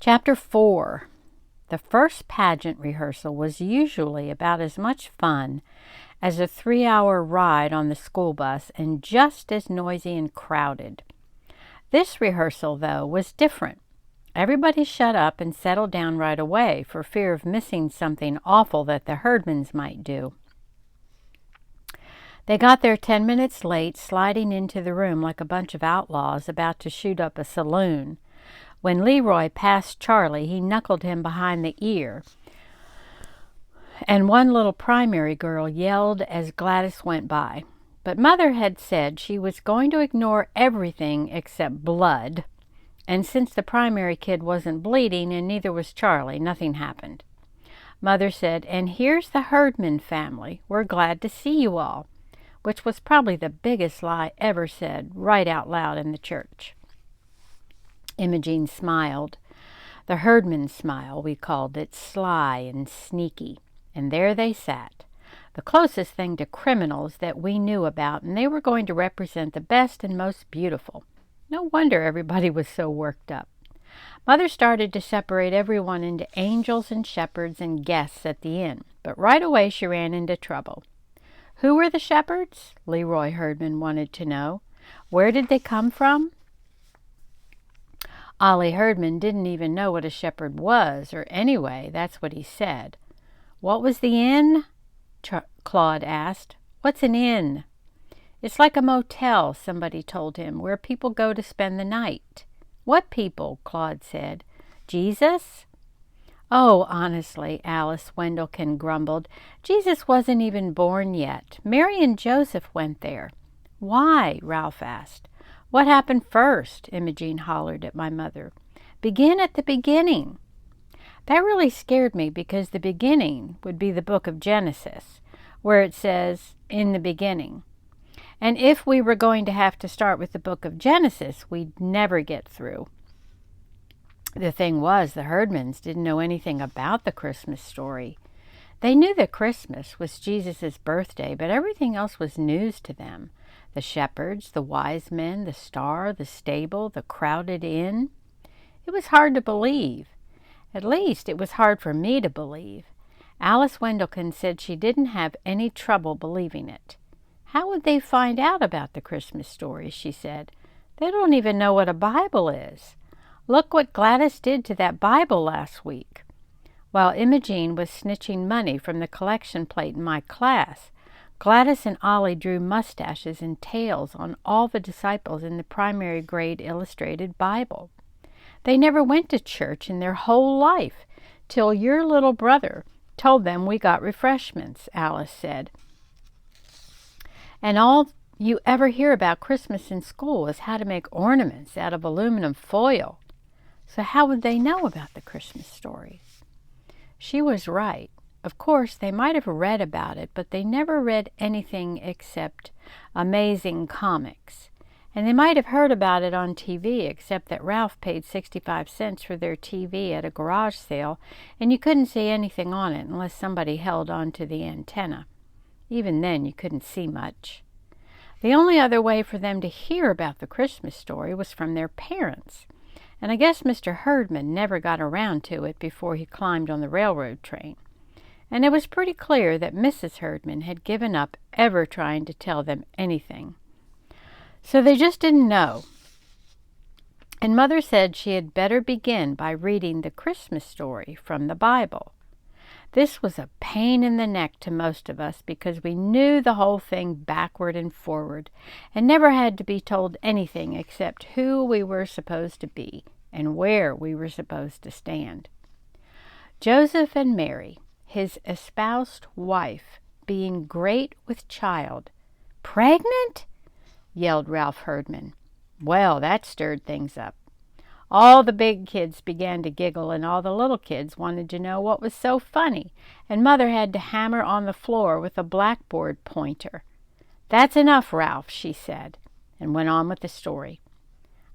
Chapter 4. The first pageant rehearsal was usually about as much fun as a 3-hour ride on the school bus and just as noisy and crowded. This rehearsal, though, was different. Everybody shut up and settled down right away for fear of missing something awful that the Herdmans might do. They got there 10 minutes late, sliding into the room like a bunch of outlaws about to shoot up a saloon. When Leroy passed Charlie, he knuckled him behind the ear, and one little primary girl yelled as Gladys went by. But Mother had said she was going to ignore everything except blood, and since the primary kid wasn't bleeding and neither was Charlie, nothing happened. Mother said, "And here's the Herdman family. We're glad to see you all," which was probably the biggest lie ever said right out loud in the church. Imogene smiled. The Herdman smile, we called it, sly and sneaky. And there they sat, the closest thing to criminals that we knew about, and they were going to represent the best and most beautiful. No wonder everybody was so worked up. Mother started to separate everyone into angels and shepherds and guests at the inn, but right away she ran into trouble. Who were the shepherds? Leroy Herdman wanted to know. Where did they come from? Ollie Herdman didn't even know what a shepherd was, or anyway, that's what he said. What was the inn? Claude asked. What's an inn? It's like a motel, somebody told him, where people go to spend the night. What people? Claude said. Jesus? Oh, honestly, Alice Wendelkin grumbled. Jesus wasn't even born yet. Mary and Joseph went there. Why? Ralph asked. What happened first? Imogene hollered at my mother. Begin at the beginning. That really scared me because the beginning would be the book of Genesis, where it says, in the beginning. And if we were going to have to start with the book of Genesis, we'd never get through. The thing was, the Herdmans didn't know anything about the Christmas story. They knew that Christmas was Jesus' birthday, but everything else was news to them. The shepherds, the wise men, the star, the stable, the crowded inn. It was hard to believe. At least it was hard for me to believe. Alice Wendelkin said she didn't have any trouble believing it. How would they find out about the Christmas story, she said. They don't even know what a Bible is. Look what Gladys did to that Bible last week. While Imogene was snitching money from the collection plate in my class, Gladys and Ollie drew mustaches and tails on all the disciples in the primary grade illustrated Bible. They never went to church in their whole life, till your little brother told them we got refreshments, Alice said. And all you ever hear about Christmas in school is how to make ornaments out of aluminum foil. So how would they know about the Christmas story? She was right. Of course, they might have read about it, but they never read anything except amazing comics. And they might have heard about it on TV, except that Ralph paid 65 cents for their TV at a garage sale, and you couldn't see anything on it unless somebody held onto the antenna. Even then, you couldn't see much. The only other way for them to hear about the Christmas story was from their parents. And I guess Mr. Herdman never got around to it before he climbed on the railroad train. And it was pretty clear that Mrs. Herdman had given up ever trying to tell them anything. So they just didn't know. And Mother said she had better begin by reading the Christmas story from the Bible. This was a pain in the neck to most of us because we knew the whole thing backward and forward and never had to be told anything except who we were supposed to be and where we were supposed to stand. Joseph and Mary, his espoused wife, being great with child. Pregnant? Yelled Ralph Herdman. Well, that stirred things up. All the big kids began to giggle, and all the little kids wanted to know what was so funny, and Mother had to hammer on the floor with a blackboard pointer. That's enough, Ralph, she said, and went on with the story.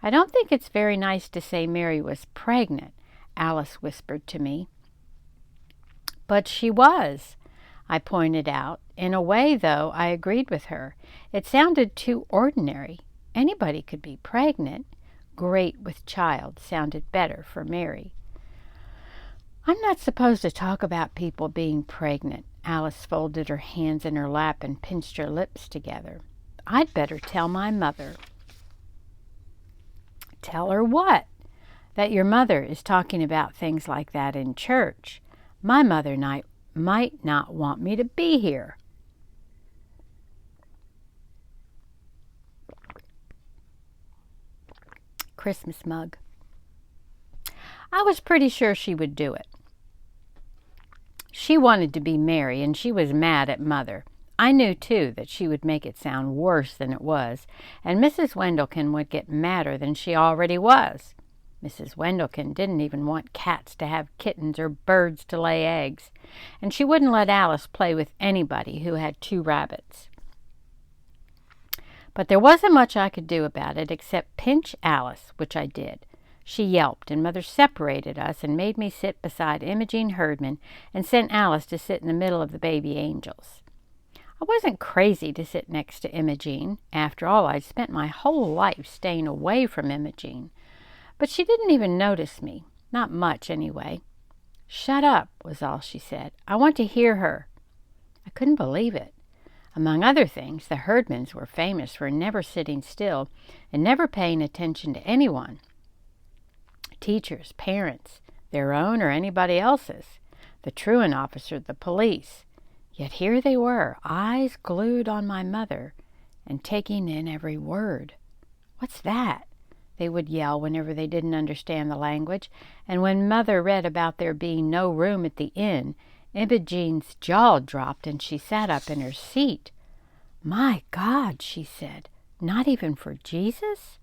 I don't think it's very nice to say Mary was pregnant, Alice whispered to me. But she was, I pointed out. In a way, though, I agreed with her. It sounded too ordinary. Anybody could be pregnant. Great with child sounded better for Mary. I'm not supposed to talk about people being pregnant. Alice folded her hands in her lap and pinched her lips together. I'd better tell my mother. Tell her what? That your mother is talking about things like that in church. My mother might not want me to be here. Christmas mug. I was pretty sure she would do it. She wanted to be Mary, and she was mad at Mother. I knew, too, that she would make it sound worse than it was, and Mrs. Wendelken would get madder than she already was. Mrs. Wendelken didn't even want cats to have kittens or birds to lay eggs, and she wouldn't let Alice play with anybody who had 2 rabbits. But there wasn't much I could do about it except pinch Alice, which I did. She yelped, and Mother separated us and made me sit beside Imogene Herdman and sent Alice to sit in the middle of the baby angels. I wasn't crazy to sit next to Imogene. After all, I'd spent my whole life staying away from Imogene. But she didn't even notice me. Not much, anyway. Shut up, was all she said. I want to hear her. I couldn't believe it. Among other things, the Herdmans were famous for never sitting still and never paying attention to anyone. Teachers, parents, their own or anybody else's, the truant officer, the police. Yet here they were, eyes glued on my mother and taking in every word. What's that? They would yell whenever they didn't understand the language, and when Mother read about there being no room at the inn, Imogene's jaw dropped and she sat up in her seat. My God, she said, not even for Jesus?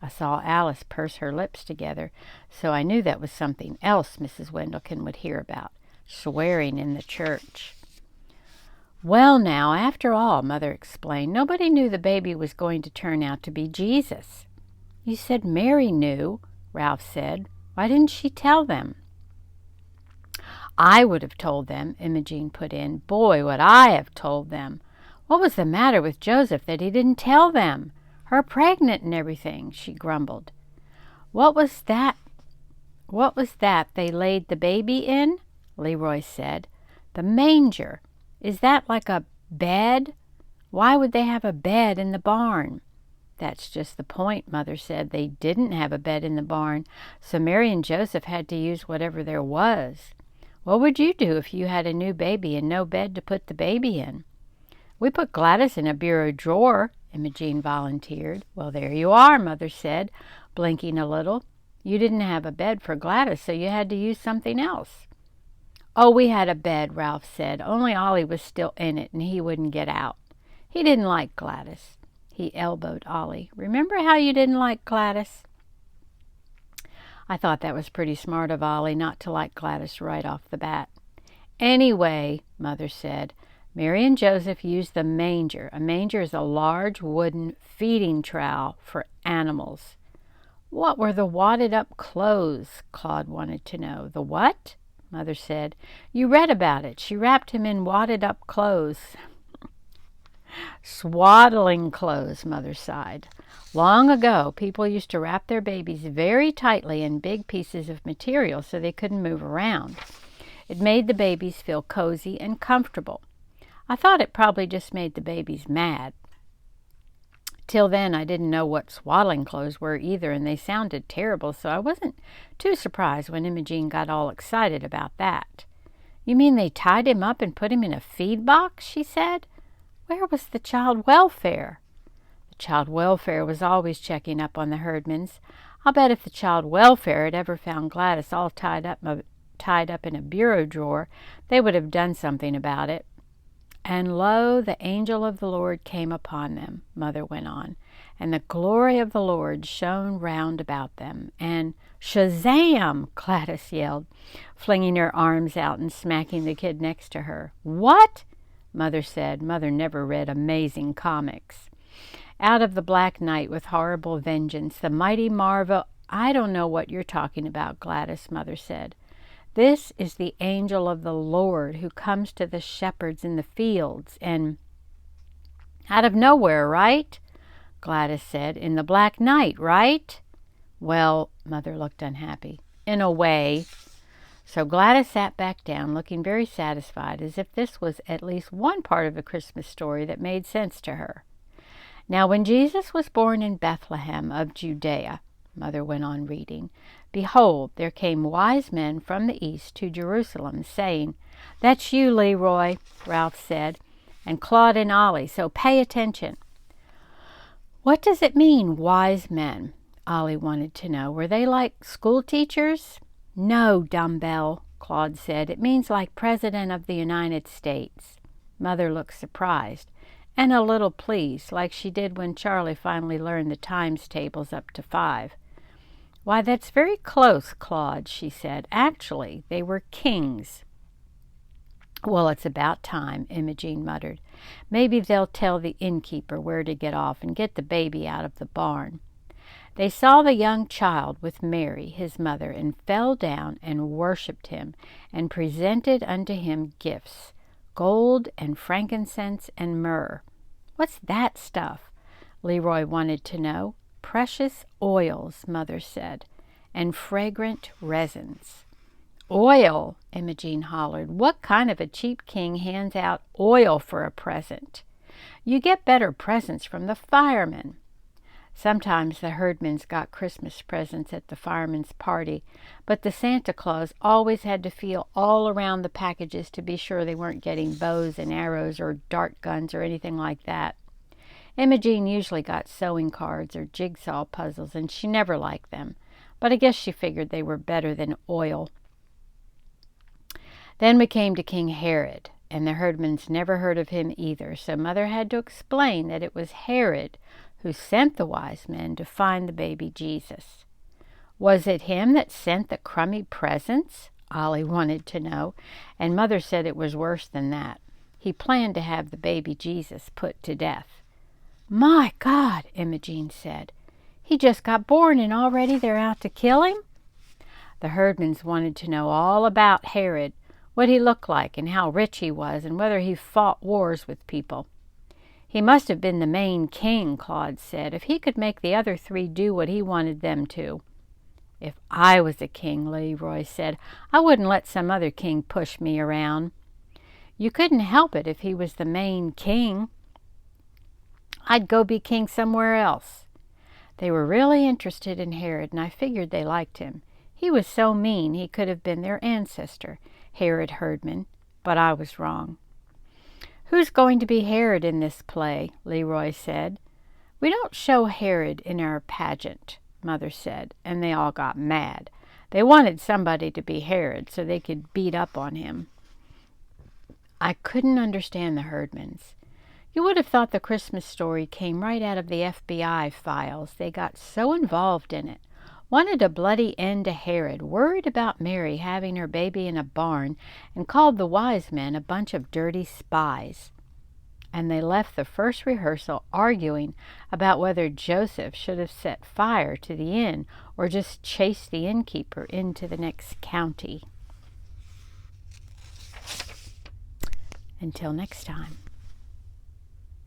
I saw Alice purse her lips together, so I knew that was something else Mrs. Wendelken would hear about, swearing in the church. Well, now, after all, Mother explained, nobody knew the baby was going to turn out to be Jesus. You said Mary knew, Ralph said. Why didn't she tell them? I would have told them, Imogene put in. Boy, would I have told them. What was the matter with Joseph that he didn't tell them? Her pregnant and everything, she grumbled. What was that they laid the baby in? Leroy said. The manger. Is that like a bed? Why would they have a bed in the barn? That's just the point, Mother said. They didn't have a bed in the barn, so Mary and Joseph had to use whatever there was. What would you do if you had a new baby and no bed to put the baby in? We put Gladys in a bureau drawer, Imogene volunteered. Well, there you are, Mother said, blinking a little. You didn't have a bed for Gladys, so you had to use something else. Oh, we had a bed, Ralph said, only Ollie was still in it and he wouldn't get out. He didn't like Gladys. He elbowed Ollie. Remember how you didn't like Gladys? I thought that was pretty smart of Ollie not to like Gladys right off the bat. Anyway, Mother said, Mary and Joseph used the manger. A manger is a large wooden feeding trough for animals. What were the wadded-up clothes? Claude wanted to know. The what? Mother said. You read about it. She wrapped him in wadded-up clothes. Swaddling clothes, Mother sighed. Long ago, people used to wrap their babies very tightly in big pieces of material so they couldn't move around. It made the babies feel cozy and comfortable. I thought it probably just made the babies mad. Till then, I didn't know what swaddling clothes were either, and they sounded terrible, so I wasn't too surprised when Imogene got all excited about that. You mean they tied him up and put him in a feed box? She said. Where was the child welfare? The child welfare was always checking up on the Herdmans. I'll bet if the child welfare had ever found Gladys all tied up in a bureau drawer, they would have done something about it. And lo, the angel of the Lord came upon them, Mother went on, and the glory of the Lord shone round about them. And Shazam! Gladys yelled, flinging her arms out and smacking the kid next to her. What? Mother said. Mother never read amazing comics. Out of the black night with horrible vengeance, the mighty marvel. I don't know what you're talking about, Gladys, Mother said. This is the angel of the Lord who comes to the shepherds in the fields and out of nowhere, right? Gladys said. In the black night, right? Well, Mother looked unhappy. In a way. So Gladys sat back down, looking very satisfied, as if this was at least one part of the Christmas story that made sense to her. Now when Jesus was born in Bethlehem of Judea, Mother went on reading, behold, there came wise men from the east to Jerusalem, saying, "That's you, Leroy," Ralph said, "and Claude and Ollie, so pay attention." "What does it mean, wise men?" Ollie wanted to know. "Were they like school teachers?" "No, dumbbell," Claude said. "It means like President of the United States." Mother looked surprised and a little pleased, like she did when Charlie finally learned the times tables up to 5. "Why, that's very close, Claude," she said. "Actually, they were kings." "Well, it's about time," Imogene muttered. "Maybe they'll tell the innkeeper where to get off and get the baby out of the barn." They saw the young child with Mary, his mother, and fell down and worshipped him, and presented unto him gifts, gold and frankincense and myrrh. "What's that stuff?" Leroy wanted to know. "Precious oils," Mother said, "and fragrant resins." "Oil!" Imogene hollered. "What kind of a cheap king hands out oil for a present? You get better presents from the firemen." Sometimes the herdmans got Christmas presents at the firemen's party, but the Santa Claus always had to feel all around the packages to be sure they weren't getting bows and arrows or dart guns or anything like that. Imogene usually got sewing cards or jigsaw puzzles, and she never liked them, but I guess she figured they were better than oil. Then we came to King Herod, and the herdmans never heard of him either, so Mother had to explain that it was Herod who sent the wise men to find the baby Jesus. "Was it him that sent the crummy presents?" Ollie wanted to know, and Mother said it was worse than that. He planned to have the baby Jesus put to death. "My God," Imogene said. "He just got born and already they're out to kill him?" The herdmans wanted to know all about Herod, what he looked like and how rich he was, and whether he fought wars with people. "He must have been the main king," Claude said, "if he could make the other 3 do what he wanted them to." "If I was a king," Leroy said, "I wouldn't let some other king push me around." "You couldn't help it if he was the main king." "I'd go be king somewhere else." They were really interested in Herod, and I figured they liked him. He was so mean he could have been their ancestor, Herod Herdman, but I was wrong. "Who's going to be Herod in this play?" Leroy said. "We don't show Herod in our pageant," Mother said, and they all got mad. They wanted somebody to be Herod so they could beat up on him. I couldn't understand the herdmans. You would have thought the Christmas story came right out of the FBI files. They got so involved in it. Wanted a bloody end to Herod, worried about Mary having her baby in a barn, and called the wise men a bunch of dirty spies. And they left the first rehearsal arguing about whether Joseph should have set fire to the inn or just chased the innkeeper into the next county. Until next time.